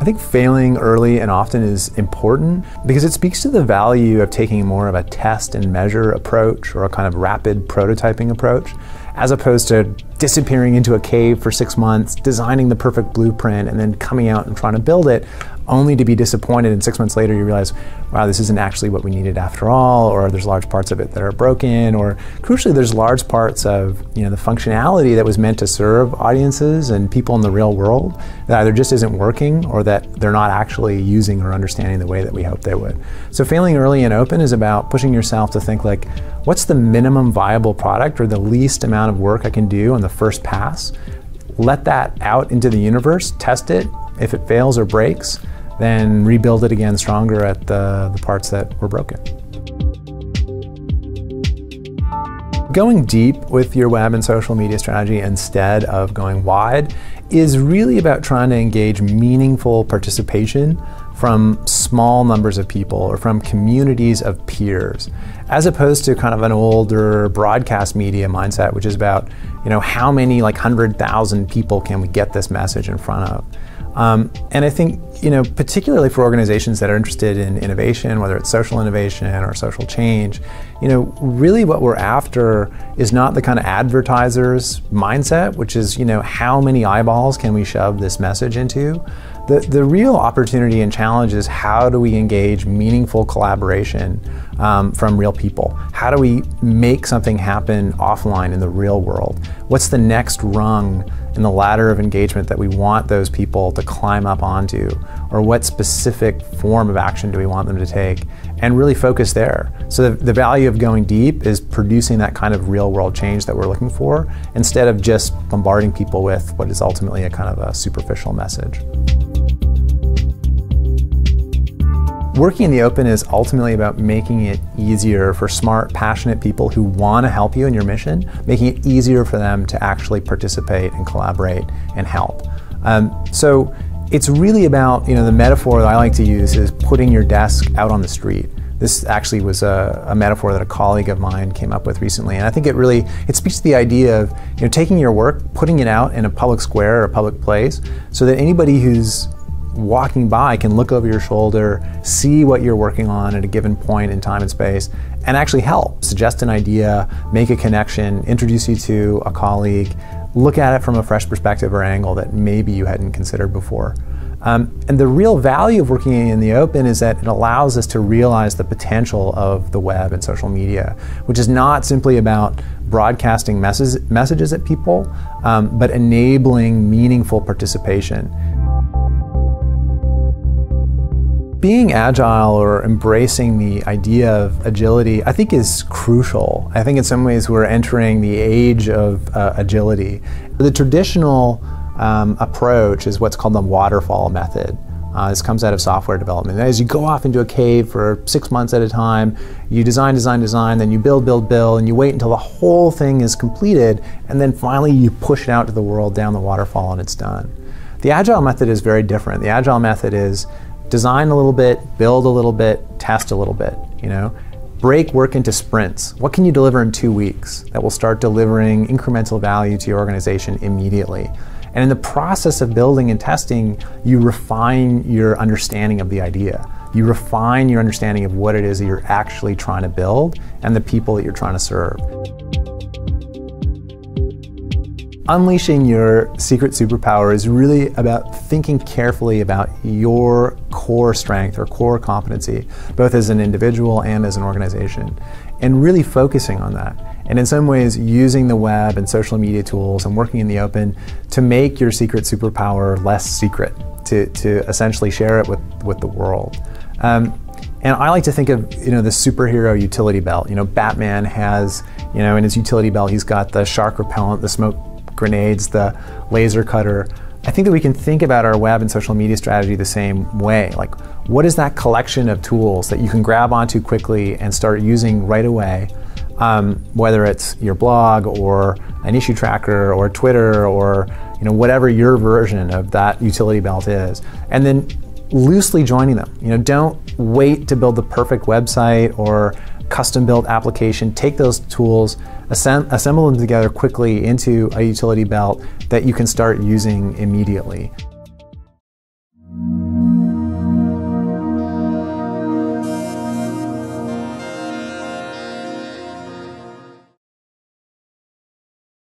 I think failing early and often is important because it speaks to the value of taking more of a test and measure approach or a kind of rapid prototyping approach, as opposed to disappearing into a cave for 6 months, designing the perfect blueprint, and then coming out and trying to build it, only to be disappointed, and 6 months later you realize, wow, this isn't actually what we needed after all, or there's large parts of it that are broken, or crucially there's large parts of the functionality that was meant to serve audiences and people in the real world that either just isn't working or that they're not actually using or understanding the way that we hoped they would. So failing early and open is about pushing yourself to think like, what's the minimum viable product or the least amount of work I can do on the first pass? Let that out into the universe, test it. If it fails or breaks, then rebuild it again stronger at the parts that were broken. Going deep with your web and social media strategy instead of going wide is really about trying to engage meaningful participation from small numbers of people or from communities of peers, as opposed to kind of an older broadcast media mindset, which is about how many 100,000 people can we get this message in front of. And I think, particularly for organizations that are interested in innovation, whether it's social innovation or social change, really what we're after is not the kind of advertiser's mindset, which is, how many eyeballs can we shove this message into? The real opportunity and challenge is how do we engage meaningful collaboration from real people? How do we make something happen offline in the real world? What's the next rung in the ladder of engagement that we want those people to climb up onto? Or what specific form of action do we want them to take? And really focus there. So the value of going deep is producing that kind of real world change that we're looking for, instead of just bombarding people with what is ultimately a kind of a superficial message. Working in the open is ultimately about making it easier for smart, passionate people who want to help you in your mission, making it easier for them to actually participate and collaborate and help. So it's really about, the metaphor that I like to use is putting your desk out on the street. This actually was a metaphor that a colleague of mine came up with recently, and I think it speaks to the idea of taking your work, putting it out in a public square or a public place, so that anybody who's walking by can look over your shoulder, see what you're working on at a given point in time and space, and actually help, suggest an idea, make a connection, introduce you to a colleague, look at it from a fresh perspective or angle that maybe you hadn't considered before. And the real value of working in the open is that it allows us to realize the potential of the web and social media, which is not simply about broadcasting messages at people, but enabling meaningful participation. Being agile or embracing the idea of agility, I think, is crucial. I think in some ways we're entering the age of agility. The traditional approach is what's called the waterfall method. This comes out of software development. As you go off into a cave for 6 months at a time, you design, then you build, and you wait until the whole thing is completed, and then finally you push it out to the world down the waterfall and it's done. The Agile method is very different. The Agile method is design a little bit, build a little bit, test a little bit, Break work into sprints. What can you deliver in 2 weeks that will start delivering incremental value to your organization immediately? And in the process of building and testing, you refine your understanding of the idea. You refine your understanding of what it is that you're actually trying to build and the people that you're trying to serve. Unleashing your secret superpower is really about thinking carefully about your core strength or core competency, both as an individual and as an organization, and really focusing on that. And in some ways, using the web and social media tools and working in the open to make your secret superpower less secret, to essentially share it with the world. And I like to think of the superhero utility belt. Batman has, in his utility belt, he's got the shark repellent, the smoke grenades, the laser cutter. I think that we can think about our web and social media strategy the same way. Like, what is that collection of tools that you can grab onto quickly and start using right away, whether it's your blog or an issue tracker or Twitter or whatever your version of that utility belt is, and then loosely joining them. Don't wait to build the perfect website or custom-built application. Take those tools, assemble them together quickly into a utility belt that you can start using immediately.